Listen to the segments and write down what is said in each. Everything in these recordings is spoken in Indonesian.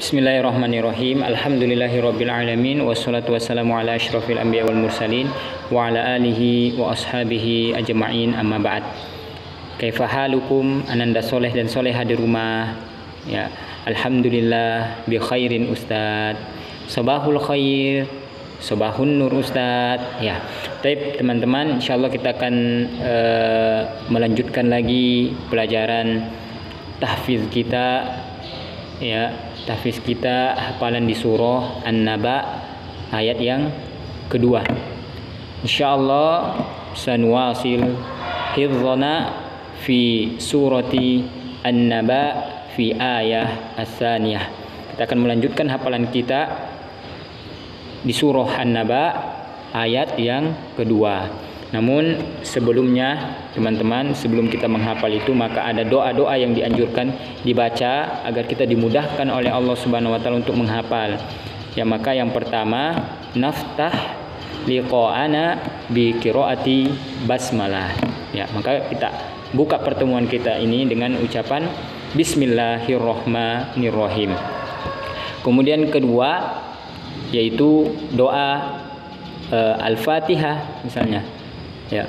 Bismillahirrahmanirrahim. Alhamdulillahirabbil alamin wassalatu wassalamu ala asyrafil anbiya wal mursalin wa ala alihi wa ashabihi ajma'in, amma ba'd. Kaifa halukum ananda soleh dan soleha di rumah? Ya, alhamdulillah bi khairin ustad. Sabahul khair, sabahun nur ustad. Ya. Baik teman-teman, insyaallah kita akan melanjutkan lagi pelajaran tahfiz kita, ya, tahfiz kita, hafalan di surah An-Naba ayat yang kedua. Insyaallah sanwasil hifdzana fi surati An-Naba fi ayah as-saniyah. Kita akan melanjutkan hafalan kita di surah An-Naba ayat yang kedua. Namun sebelumnya teman-teman, sebelum kita menghafal itu, maka ada doa-doa yang dianjurkan dibaca agar kita dimudahkan oleh Allah Subhanahu wa taala untuk menghafal. Ya, maka yang pertama, naftah liqa'ana bi qiraati basmalah. Ya, maka kita buka pertemuan kita ini dengan ucapan bismillahirrahmanirrahim. Kemudian kedua yaitu doa Al-Fatihah misalnya. Ya,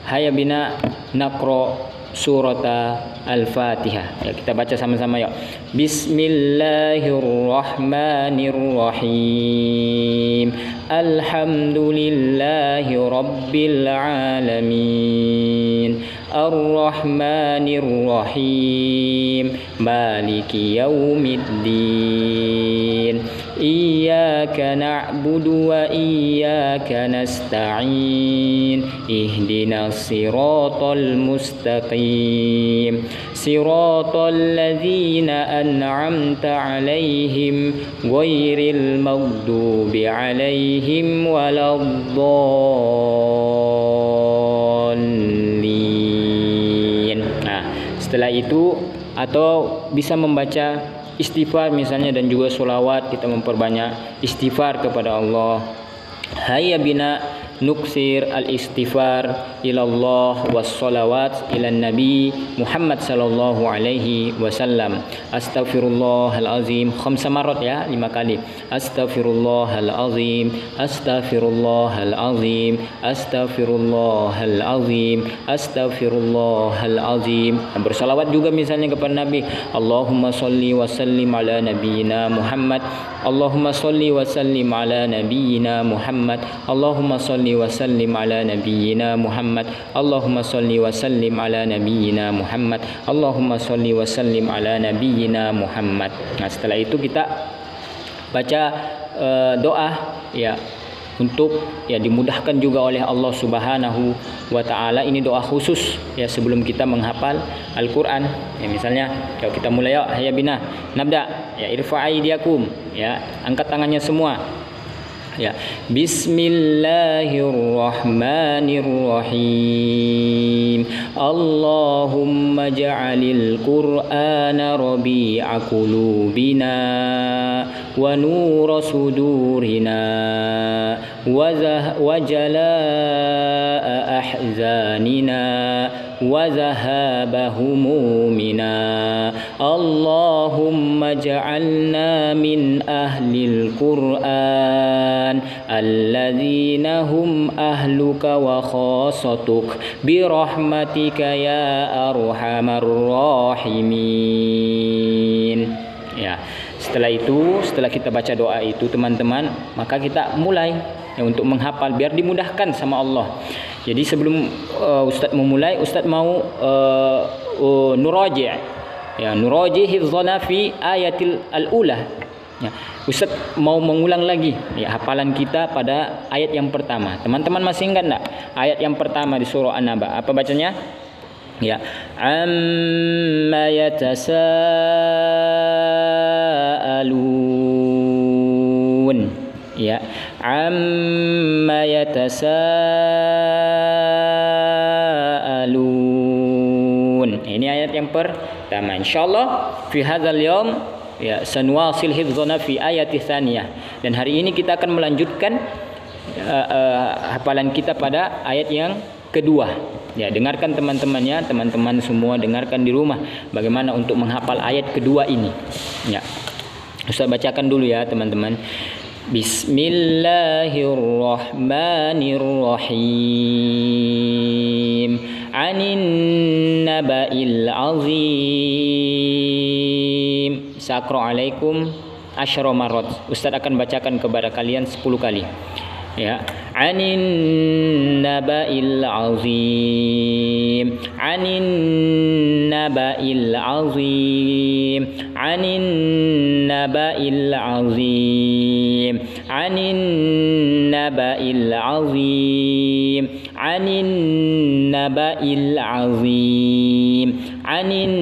hayya bina naqra surata Al-Fatihah. Ya, kita baca sama-sama ya. Bismillahirrahmanirrahim. Alhamdulillahi rabbil alamin. Ar-Rahmanir-Rahim. Maliki yaumiddin. Iyyaka na'budu wa iyyaka nasta'in. Ihdinas siratal mustaqim. Siratal ladzina an'amta 'alaihim ghairil maghdubi 'alaihim waladdallin. Nah, setelah itu atau bisa membaca istighfar misalnya, dan juga sholawat, kita memperbanyak istighfar kepada Allah. Hayya bina nuksir al-istighfar ilallah was sholawat ilan nabi Muhammad sallallahu alaihi wasallam. Astaghfirullahal azim khamsa marrat, ya, 5 kali. Astaghfirullahal azim, astaghfirullahal azim, astaghfirullahal azim, astaghfirullahal azim. Bersalawat juga misalnya kepada Nabi. Allahumma sholli wa sallim ala nabiyyina Muhammad. Allahumma sholli wa sallim ala nabiyyina Muhammad. Allahumma sholli wa sallim ala nabiyyina Muhammad. Allahumma sholli wa sallim ala nabiyyina Muhammad. Allahumma sholli wa sallim ala nabiyyina Muhammad. Nah, setelah itu kita baca doa, ya, untuk ya dimudahkan juga oleh Allah Subhanahu wa taala. Ini doa khusus ya sebelum kita menghafal Al-Qur'an. Ya, misalnya kalau kita mulai, ya, hayya bina nabda, ya, irfa'i diakum, ya, angkat tangannya semua. Ya, bismillahirrahmanirrahim. Allahumma ja'alil qur'ana rabi'a qulubina wa nura sudurina wa jalaa'a ahzanina wa zahaba humumina. Allahumma ja'alna min ahlil qur'an alladzina hum ahluka wa khasatuk birahmatika ya arhamar rahimin. Ya, setelah itu, setelah kita baca doa itu teman-teman, maka kita mulai ya untuk menghafal biar dimudahkan sama Allah. Jadi sebelum Ustadz memulai, Ustadz mau nuraji', ya, nuraji' hifdzana fi ayatil al-ula. Ya, Ustadz mau mengulang lagi ya hafalan kita pada ayat yang pertama. Teman-teman masih ingat enggak ayat yang pertama di surah An-Naba? Apa bacanya? Ya, amma yatasaalun. Ya, amma yatasaalun. Ini ayat yang pertama. Insyaallah fi hadzal yaum, ya, sanwasil hifdzana fi ayati tsaniyah. Dan hari ini kita akan melanjutkan hafalan kita pada ayat yang kedua. Ya, dengarkan teman-temannya, teman-teman semua dengarkan di rumah bagaimana untuk menghafal ayat kedua ini. Ya. Ustaz bacakan dulu ya teman-teman. Bismillahirrahmanirrahim. Anin naba'il azim. Saqra alaikum asyra marrat. Ustaz akan bacakan kepada kalian 10 kali. Ya, anin naba'il azim, anin naba'il azim, anin naba'il azim, anin naba'il azim, anin naba'il azim, anin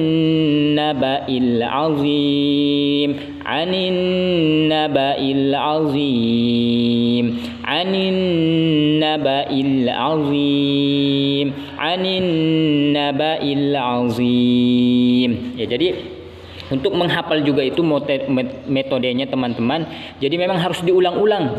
naba'il azim, anin naba'il azim, anin naba'il azim, anin naba'il azim. Ya, jadi untuk menghafal juga itu metodenya teman-teman. Jadi memang harus diulang-ulang.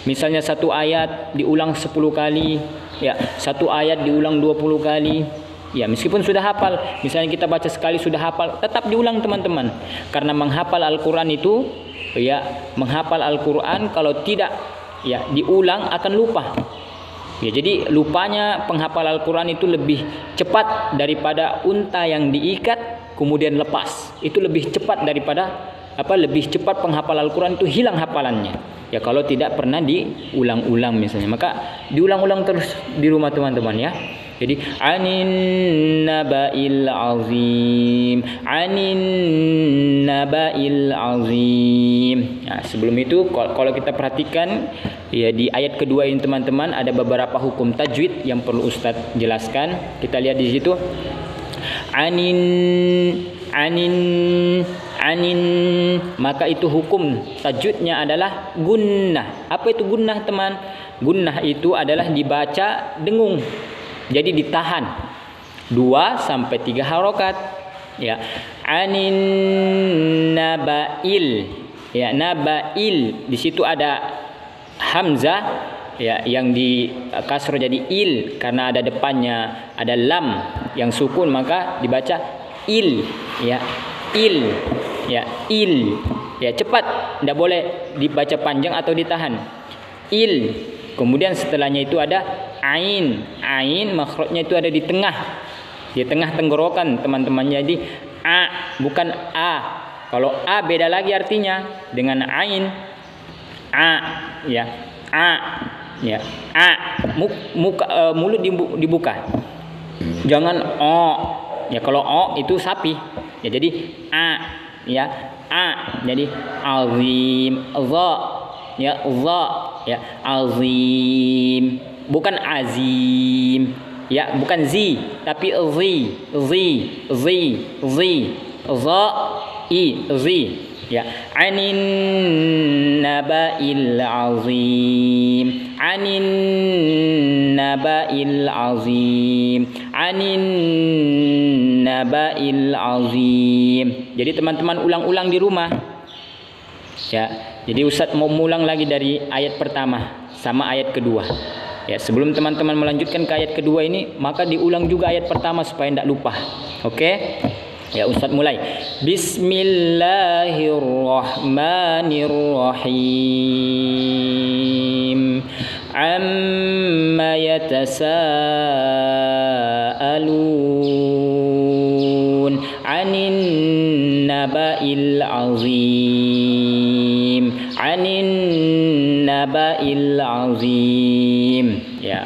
Misalnya satu ayat diulang 10 kali, ya, satu ayat diulang 20 kali. Ya, meskipun sudah hafal, misalnya kita baca sekali sudah hafal, tetap diulang teman-teman. Karena menghafal Al-Qur'an itu, ya, menghafal Al-Qur'an kalau tidak ya diulang akan lupa. Ya, jadi lupanya penghafal Al-Qur'an itu lebih cepat daripada unta yang diikat kemudian lepas. Itu lebih cepat daripada lebih cepat penghafal Al-Qur'an itu hilang hafalannya. Ya, kalau tidak pernah diulang-ulang misalnya. Maka diulang-ulang terus di rumah teman-teman ya. Jadi anin naba'il azim, anin naba'il azim. Nah, sebelum itu kalau kita perhatikan ya di ayat kedua ini teman-teman ada beberapa hukum tajwid yang perlu Ustadz jelaskan. Kita lihat di situ. Anin maka itu hukum tajwidnya adalah gunnah. Apa itu gunnah teman? Gunnah itu adalah dibaca dengung. Jadi ditahan 2 sampai 3 harokat. Ya, anin nabail. Ya, nabail. Di situ ada hamzah ya yang di kasroh jadi il karena ada depannya ada lam yang sukun maka dibaca il. Ya, il. Ya, il. Ya, cepat. Tidak boleh dibaca panjang atau ditahan. Il. Kemudian setelahnya itu ada ain. Ain makhrajnya itu ada di tengah tenggorokan teman-teman. Jadi a bukan a. Kalau a beda lagi artinya dengan ain. A ya, a ya, a. Mulut dibuka. Jangan o. Ya, kalau o itu sapi. Ya, jadi a ya, a. Jadi azim, za. Ya, za. Ya, azim. Bukan azim. Ya, bukan zi, tapi zi, za, zi. Ya, anin naba'il azim, anin naba'il azim, anin naba'il azim. Jadi teman-teman ulang-ulang di rumah. Ya, jadi Ustadz mau ulang lagi dari ayat pertama sama ayat kedua. Ya, sebelum teman-teman melanjutkan ke ayat kedua ini, maka diulang juga ayat pertama supaya tidak lupa. Oke? Ya, Ustadz mulai. Bismillahirrahmanirrahim. Amma yatasaalun 'anin naba'il 'azim. 'Anin naba'il 'azim. Ya.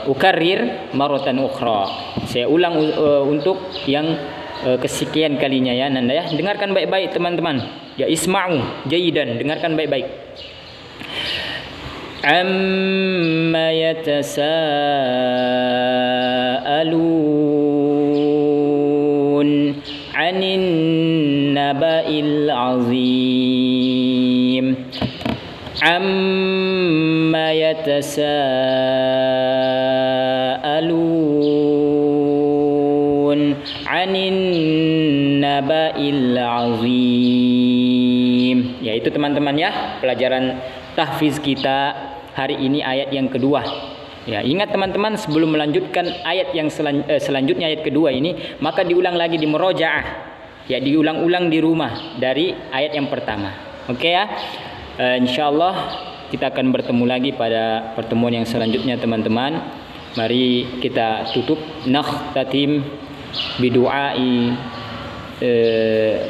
Ukarrir maratan ukhra. Saya ulang untuk yang kesekian kalinya ya Nanda ya. Dengarkan baik-baik teman-teman. Ya, isma'u jayidan, dengarkan baik-baik. Amma yatasaalun 'anin naba'il 'azim. Amma yatasaalun 'anin naba'il 'azim. Ya, itu teman-teman ya, pelajaran tahfiz kita hari ini ayat yang kedua. Ya, ingat teman-teman, sebelum melanjutkan ayat yang selanjutnya ayat kedua ini, maka diulang lagi di murojaah. Ya, diulang-ulang di rumah dari ayat yang pertama. Oke ya. Insyaallah kita akan bertemu lagi pada pertemuan yang selanjutnya teman-teman. Mari kita tutup nakhtatim bidu'ai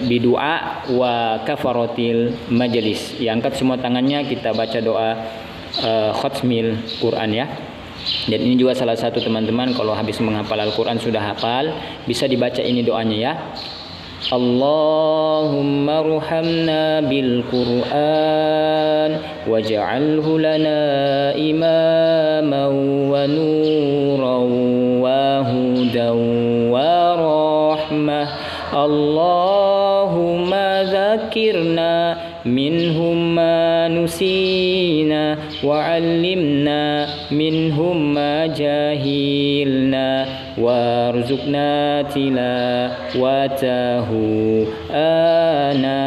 bidu'a wa kafaratil majlis. Ya, angkat semua tangannya, kita baca doa khatmil Quran ya. Dan ini juga salah satu teman-teman kalau habis menghafal Al-Quran sudah hafal, bisa dibaca ini doanya ya. Allahumma arhamna bil Qur'an waj'alhu lana imaman wa nuran wa hudan wa rahmah. Allahumma dzakirna minhum ma nusina wa 'allimna minhum ma jahilna warzuqna tilawatahu ana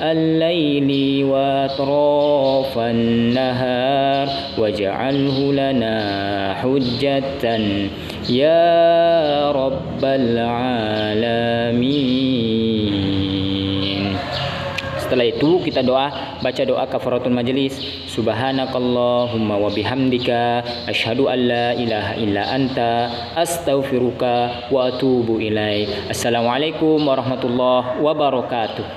al-laili wa atrafan nahar waj'alhu lana hujjatan ya rabbal alamin. Setelah itu kita baca doa kafaratul majlis. Subhanakallahumma wa bihamdika asyhadu an la ilaha illa anta astaghfiruka wa atubu ilaik. Assalamualaikum warahmatullahi wabarakatuh.